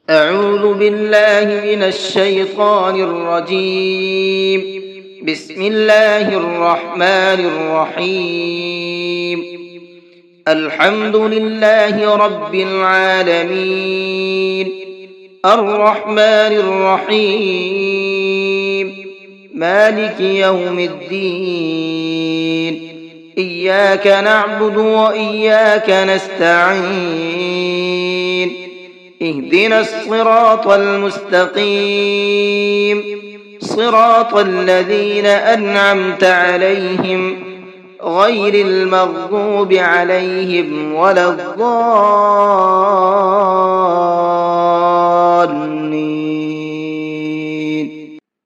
أعوذ بالله من الشيطان الرجيم. بسم الله الرحمن الرحيم. الحمد لله رب العالمين، الرحمن الرحيم، مالك يوم الدين. إياك نعبد وإياك نستعين. اهدنا الصراط المستقيم، صراط الذين أنعمت عليهم غير المغضوب عليهم ولا الضالين.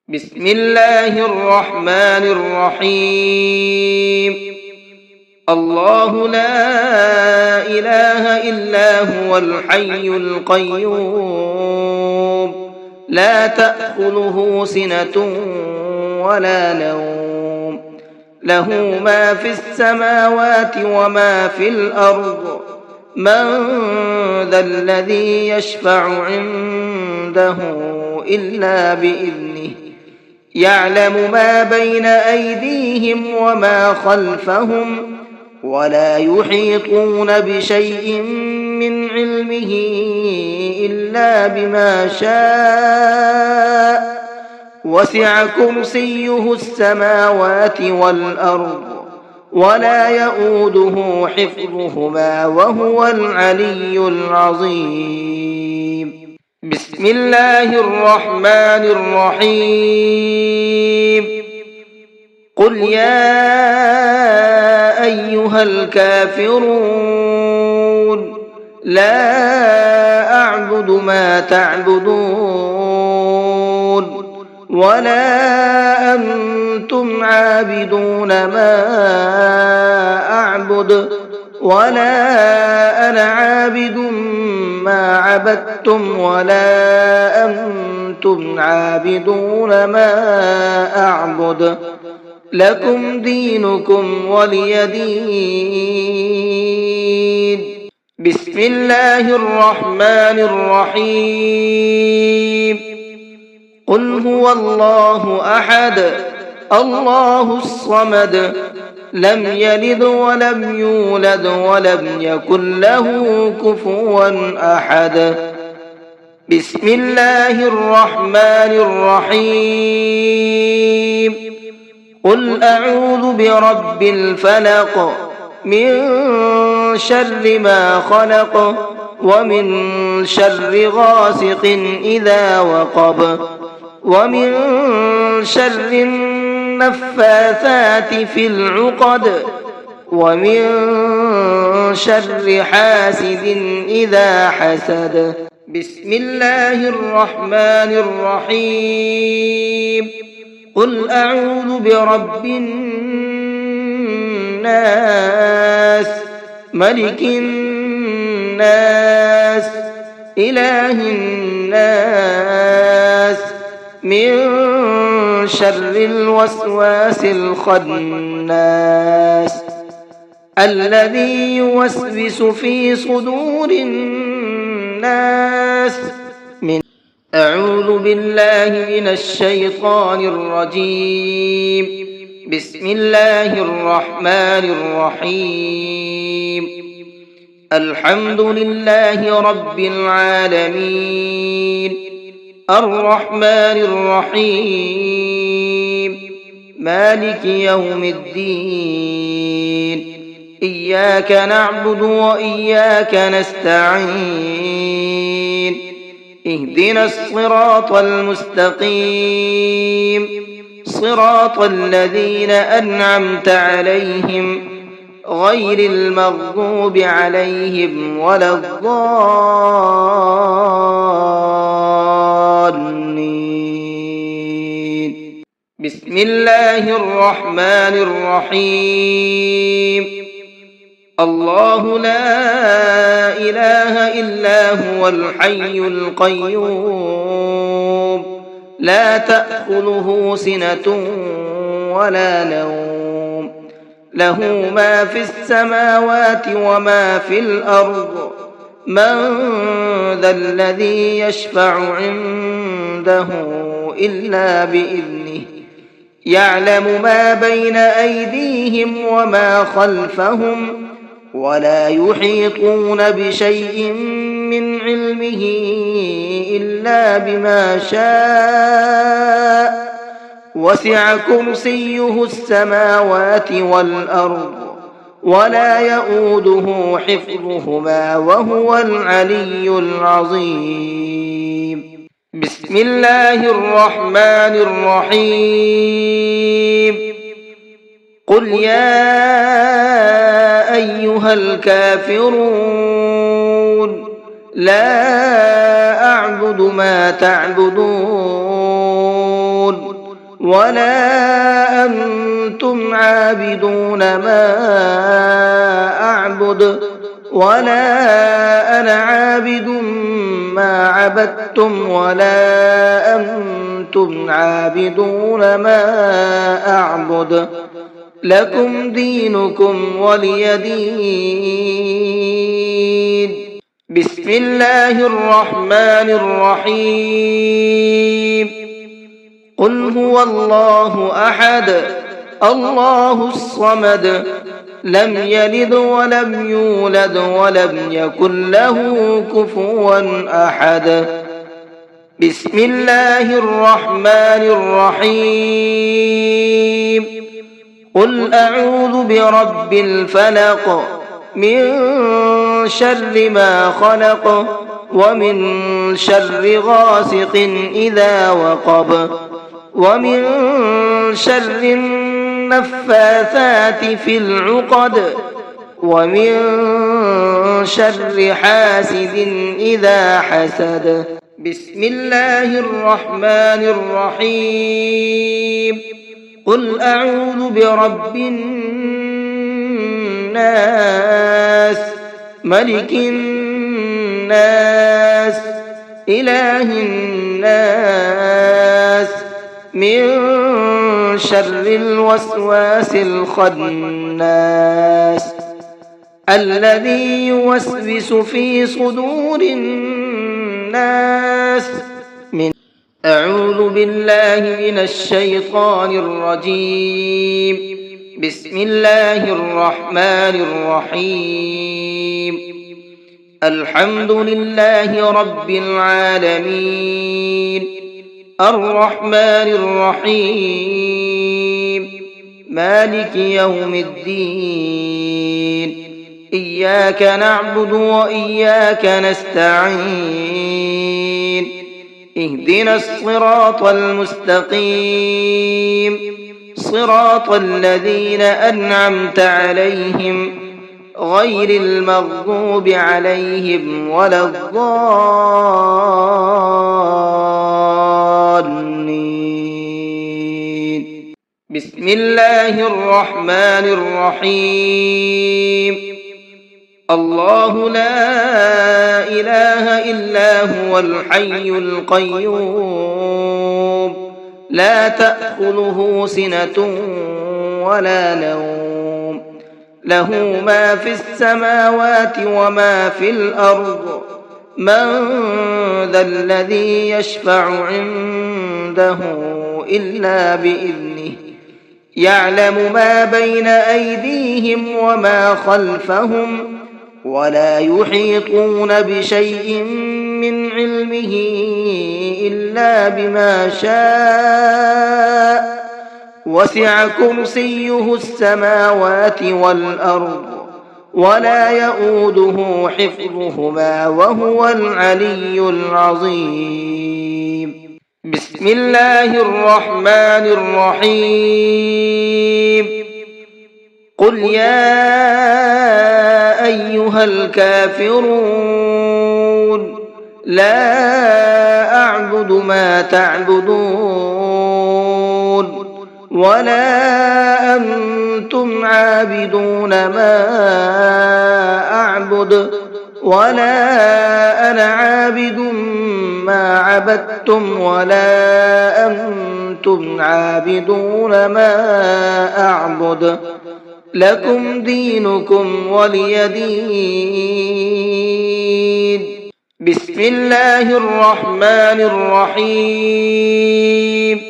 بسم الله الرحمن الرحيم. الله لا إله إلا هو الحي القيوم، لا تأخذه سنة ولا نوم، له ما في السماوات وما في الأرض. من ذا الذي يشفع عنده إلا بإذنه، يعلم ما بين أيديهم وما خلفهم، ولا يحيطون بشيء من علمه إلا بما شاء. وسع كرسيه السماوات والأرض، ولا يؤوده حفظهما وهو العلي العظيم. بسم الله الرحمن الرحيم. قل يا أيها الكافرون لا أعبد ما تعبدون، ولا أنتم عابدون ما أعبد، ولا أنا عابد ما عبدتم، ولا أنتم عابدون ما أعبد. لكم دينكم ولي دين. بسم الله الرحمن الرحيم. قل هو الله أحد، الله الصمد، لم يلد ولم يولد ولم يكن له كفوا أحد. بسم الله الرحمن الرحيم. قل أعوذ برب الفلق، من شر ما خلق، ومن شر غاسق إذا وقب، ومن شر النفاثات في العقد، ومن شر حاسد إذا حسد. بسم الله الرحمن الرحيم. قل أعوذ برب الناس، ملك الناس، إله الناس، من شر الوسواس الخناس، الذي يوسوس في صدور الناس من. أعوذ بالله من الشيطان الرجيم. بسم الله الرحمن الرحيم. الحمد لله رب العالمين، الرحمن الرحيم، مالك يوم الدين. إياك نعبد وإياك نستعين. اهدنا الصراط المستقيم، صراط الذين أنعمت عليهم غير المغضوب عليهم ولا الضالين. بسم الله الرحمن الرحيم. الله لا إله إلا هو الحي القيوم، لا تأخذه سنة ولا نوم، له ما في السماوات وما في الأرض. من ذا الذي يشفع عنده إلا بإذنه يعلم ما بين أيديهم وما خلفهم ولا يحيطون بشيء من علمه إلا بما شاء وسع كرسيه السماوات والأرض ولا يؤوده حفظهما وهو العلي العظيم. بسم الله الرحمن الرحيم. قل يا أيها الكافرون لا أعبد ما تعبدون ولا أنتم عابدون ما أعبد ولا أنا عابد ما عبدتم ولا أنتم عابدون ما أعبد لكم دينكم ولي دين. بسم الله الرحمن الرحيم. قل هو الله أحد الله الصمد لم يلد ولم يولد ولم يكن له كفوا أحد. بسم الله الرحمن الرحيم. قل أعوذ برب الفلق من شر ما خلق ومن شر غاسق إذا وقب ومن شر النفاثات في العقد ومن شر حاسد إذا حسد. بسم الله الرحمن الرحيم. قل أعوذ برب الناس ملك الناس إله الناس من شر الوسواس الخناس الذي يوسوس في صدور الناس من. أعوذ بالله من الشيطان الرجيم. بسم الله الرحمن الرحيم. الحمد لله رب العالمين الرحمن الرحيم مالك يوم الدين إياك نعبد وإياك نستعين اهدنا الصراط المستقيم صراط الذين أنعمت عليهم غير المغضوب عليهم ولا الضالين. بسم الله الرحمن الرحيم. الله لا إله إلا هو الحي القيوم لا تأخذه سنة ولا نوم له ما في السماوات وما في الأرض من ذا الذي يشفع عنده إلا بإذنه يعلم ما بين أيديهم وما خلفهم ولا يحيطون بشيء من علمه إلا بما شاء وسع كرسيه السماوات والأرض ولا يؤوده حفظهما وهو العلي العظيم. بسم الله الرحمن الرحيم. قل يا أيها الكافرون لا أعبد ما تعبدون ولا أنتم عابدون ما أعبد ولا أنا عابد ما عبدتم ولا أنتم عابدون ما أعبد لكم دينكم ولي دين. بسم الله الرحمن الرحيم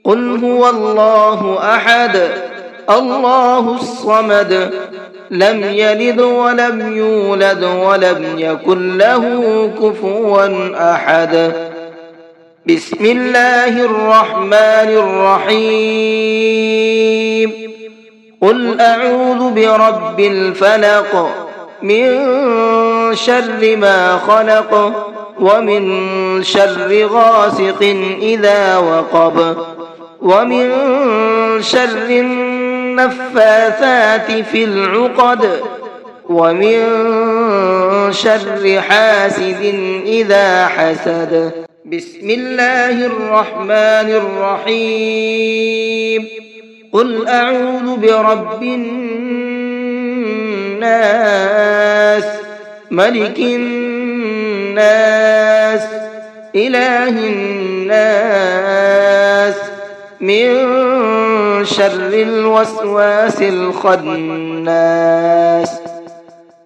قل هو الله أحد الله الصمد لم يلد ولم يولد ولم يكن له كفوا أحد بسم الله الرحمن الرحيم قل أعوذ برب الفلق من شر ما خلق ومن شر غاسق إذا وقب ومن شر النفاثات في العقد ومن شر حاسد إذا حسد بسم الله الرحمن الرحيم قل أعوذ برب الناس ملك الناس إله الناس من شر الوسواس الخناس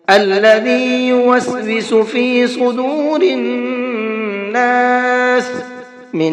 الذي يوسوس في صدور الناس